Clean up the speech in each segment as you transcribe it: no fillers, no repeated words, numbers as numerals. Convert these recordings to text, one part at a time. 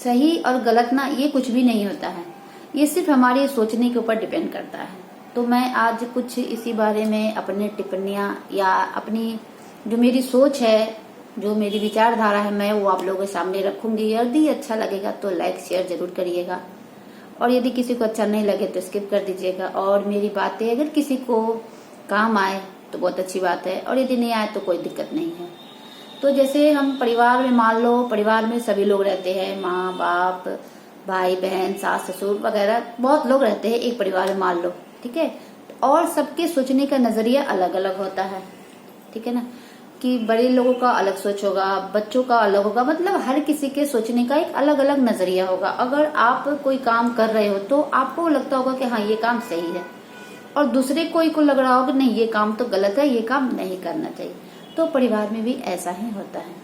सही और गलत ना ये कुछ भी नहीं होता है, ये सिर्फ हमारे सोचने के ऊपर डिपेंड करता है। तो मैं आज कुछ इसी बारे में अपने टिप्पणियां या अपनी जो मेरी सोच है, जो मेरी विचारधारा है, मैं वो आप लोगों के सामने रखूंगी। यदि अच्छा लगेगा तो लाइक शेयर जरूर करिएगा, और यदि किसी को अच्छा नहीं लगे तो स्किप कर दीजिएगा। और मेरी बातें अगर किसी को काम आए तो बहुत अच्छी बात है, और यदि नहीं आए तो कोई दिक्कत नहीं है। तो जैसे हम परिवार में, मान लो परिवार में सभी लोग रहते हैं, माँ बाप, भाई बहन, सास ससुर वगैरह, बहुत लोग रहते हैं एक परिवार में, मान लो, ठीक है। और सबके सोचने का नजरिया अलग अलग होता है, ठीक है ना, कि बड़े लोगों का अलग सोच होगा, बच्चों का अलग होगा, मतलब हर किसी के सोचने का एक अलग अलग नजरिया होगा। अगर आप कोई काम कर रहे हो तो आपको लगता होगा कि हाँ ये काम सही है, और दूसरे कोई को लग रहा होगा नहीं ये काम तो गलत है, ये काम नहीं करना चाहिए। तो परिवार में भी ऐसा ही होता है।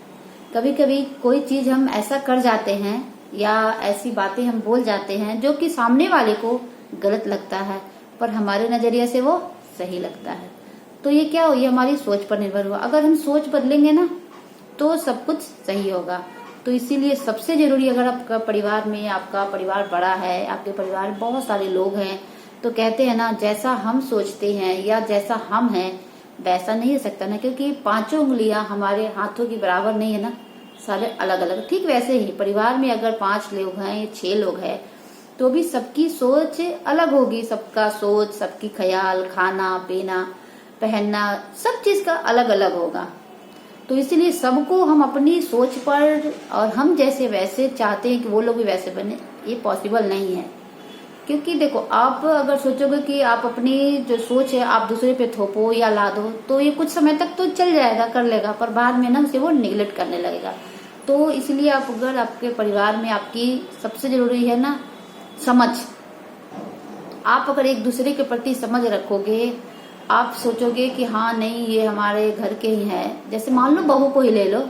कभी कभी कोई चीज हम ऐसा कर जाते हैं या ऐसी बातें हम बोल जाते हैं जो कि सामने वाले को गलत लगता है, पर हमारे नजरिए से वो सही लगता है। तो ये क्या हो, ये हमारी सोच पर निर्भर हुआ। अगर हम सोच बदलेंगे ना तो सब कुछ सही होगा। तो इसीलिए सबसे जरूरी, अगर आपका परिवार में, आपका परिवार बड़ा है, आपके परिवार में बहुत सारे लोग हैं, तो कहते हैं ना, जैसा हम सोचते हैं या जैसा हम हैं वैसा नहीं हो सकता ना, क्योंकि पांचों उंगलियां हमारे हाथों की बराबर नहीं है ना, सारे अलग अलग। ठीक वैसे ही परिवार में अगर 5 लोग हैं, 6 लोग हैं, तो भी सबकी सोच अलग होगी। सबका सोच, सबकी ख्याल, खाना पीना, पहनना, सब चीज का अलग अलग होगा। तो इसीलिए सबको हम अपनी सोच पर, और हम जैसे वैसे चाहते हैं कि वो लोग भी वैसे बने, ये पॉसिबल नहीं है। क्योंकि देखो, आप अगर सोचोगे कि आप अपनी जो सोच है आप दूसरे पे थोपो या ला दो, तो ये कुछ समय तक तो चल जाएगा, कर लेगा, पर बाद में ना उसे वो निगलेक्ट करने लगेगा। तो इसलिए आप, अगर आपके परिवार में, आपकी सबसे जरूरी है ना समझ। आप अगर एक दूसरे के प्रति समझ रखोगे, आप सोचोगे कि हाँ नहीं ये हमारे घर के ही हैं। जैसे मान लो बहू को ही ले लो,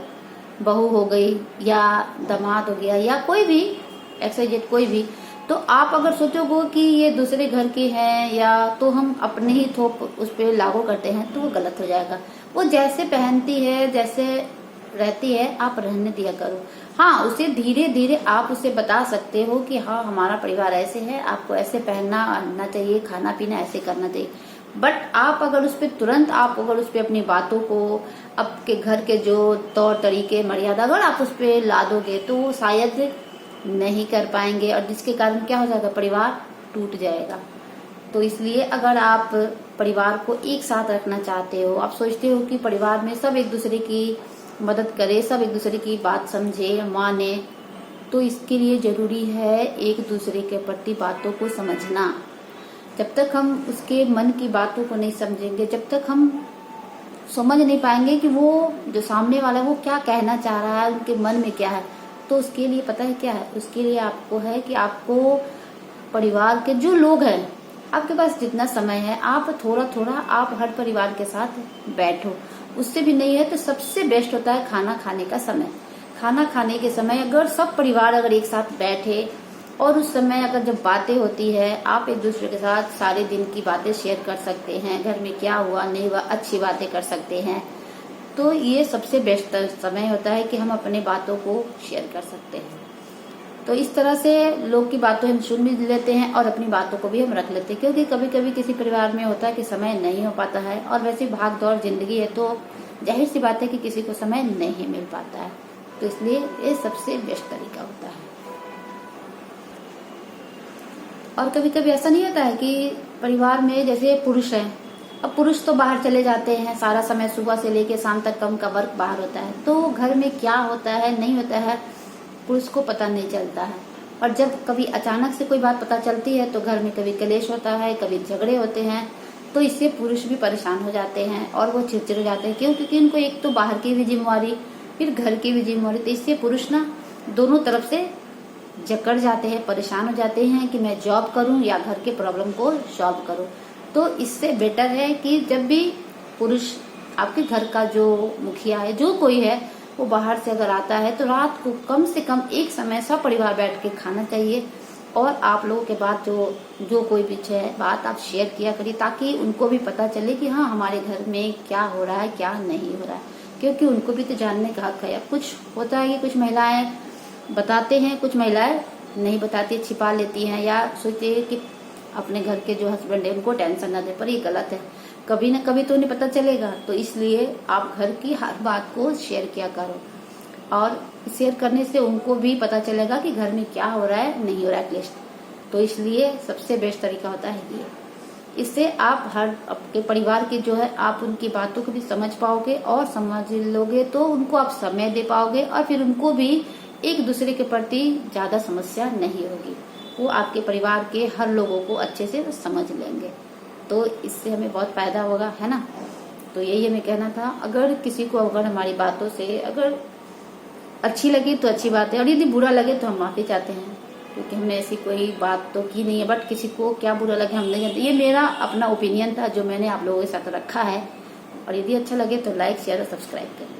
बहू हो गई या दामाद हो गया या कोई भी एक्सवाइजेड कोई भी, तो आप अगर सोचोगे कि ये दूसरे घर के हैं, या तो हम अपने ही थोप उस पर लागू करते हैं, तो वो गलत हो जाएगा। वो जैसे पहनती है, जैसे रहती है, आप रहने दिया करो। हाँ, उसे धीरे धीरे आप उसे बता सकते हो कि हाँ हमारा परिवार ऐसे है, आपको ऐसे पहनना आना चाहिए, खाना पीना ऐसे करना चाहिए। बट आप अगर उस पर तुरंत, आप अगर उस पर अपनी बातों को, आपके घर के जो तौर तरीके, मर्यादा अगर आप उस पर ला दोगे तो वो शायद नहीं कर पाएंगे, और जिसके कारण क्या हो जाएगा, परिवार टूट जाएगा। तो इसलिए अगर आप परिवार को एक साथ रखना चाहते हो, आप सोचते हो कि परिवार में सब एक दूसरे की मदद करे, सब एक दूसरे की बात समझे, माने, तो इसके लिए जरूरी है एक दूसरे के प्रति बातों को समझना। जब तक हम उसके मन की बातों को नहीं समझेंगे, जब तक हम समझ नहीं पाएंगे कि वो जो सामने वाला वो क्या कहना चाह रहा है, उनके मन में क्या है, तो उसके लिए पता है क्या है, उसके लिए आपको है कि आपको परिवार के जो लोग हैं, आपके पास जितना समय है, आप थोड़ा थोड़ा आप हर परिवार के साथ बैठो। उससे भी नहीं है तो सबसे बेस्ट होता है खाना खाने का समय। खाना खाने के समय अगर सब परिवार अगर एक साथ बैठे, और उस समय अगर जब बातें होती है, आप एक दूसरे के साथ सारे दिन की बातें शेयर कर सकते हैं, घर में क्या हुआ नहीं हुआ, अच्छी बातें कर सकते हैं, तो ये सबसे बेस्ट समय होता है कि हम अपने बातों को शेयर कर सकते हैं। तो इस तरह से लोग की बातों हम सुन भी लेते हैं और अपनी बातों को भी हम रख लेते हैं। क्योंकि कभी कभी किसी परिवार में होता है कि समय नहीं हो पाता है, और वैसे भाग दौड़ जिंदगी है, तो जाहिर सी बात है कि किसी को समय नहीं मिल पाता है। तो इसलिए ये सबसे बेस्ट तरीका होता है। और कभी कभी ऐसा नहीं होता है कि परिवार में, जैसे पुरुष हैं, अब पुरुष तो बाहर चले जाते हैं, सारा समय सुबह से लेकर शाम तक कम का वर्क बाहर होता है, तो घर में क्या होता है नहीं होता है पुरुष को पता नहीं चलता है। और जब कभी अचानक से कोई बात पता चलती है तो घर में कभी कलेश होता है, कभी झगड़े होते हैं, तो इससे पुरुष भी परेशान हो जाते हैं और वो चिड़चिड़ हो जाते हैं। क्यों? क्योंकि उनको एक तो बाहर की भी जिम्मेवारी, फिर घर की भी जिम्मेवारी, तो इससे पुरुष ना दोनों तरफ से जकड़ जाते हैं, परेशान हो जाते हैं कि मैं जॉब करूं या घर के प्रॉब्लम को सॉल्व करूं। तो इससे बेटर है कि जब भी पुरुष, आपके घर का जो मुखिया है, जो कोई है, वो बाहर से अगर आता है तो रात को कम से कम एक समय सब परिवार बैठ के खाना चाहिए, और आप लोगों के बाद जो कोई पीछे है बात आप शेयर किया करिए, ताकि उनको भी पता चले कि हाँ हमारे घर में क्या हो रहा है क्या नहीं हो रहा है। क्योंकि उनको भी तो जानने का हक है। अब कुछ होता है कि कुछ महिलाएं बताते हैं, कुछ महिलाएं नहीं बताती, छिपा लेती हैं या सोचती है कि अपने घर के जो हस्बैंड है उनको टेंशन ना दे, पर ये गलत है। कभी ना कभी तो उन्हें पता चलेगा। तो इसलिए आप घर की हर बात को शेयर किया करो, और शेयर करने से उनको भी पता चलेगा कि घर में क्या हो रहा है, नहीं हो रहा है एटलीस्ट। तो इसलिए सबसे बेस्ट तरीका होता है ये। इससे आप हर आपके परिवार के जो है आप उनकी बातों को भी समझ पाओगे, और समझ लोगे तो उनको आप समय दे पाओगे, और फिर उनको भी एक दूसरे के प्रति ज्यादा समस्या नहीं होगी। वो आपके परिवार के हर लोगों को अच्छे से समझ लेंगे। तो इससे हमें बहुत फायदा होगा, है ना। तो यही हमें कहना था। अगर किसी को अगर हमारी बातों से अगर अच्छी लगी तो अच्छी बात है, और यदि बुरा लगे तो हम माफी चाहते हैं, क्योंकि हमने ऐसी कोई बात तो की नहीं है। बट किसी को क्या बुरा लगे हम नहीं जानते। ये मेरा अपना ओपिनियन था जो मैंने आप लोगों के साथ रखा है। और यदि अच्छा लगे तो लाइक, शेयर और सब्सक्राइब करें।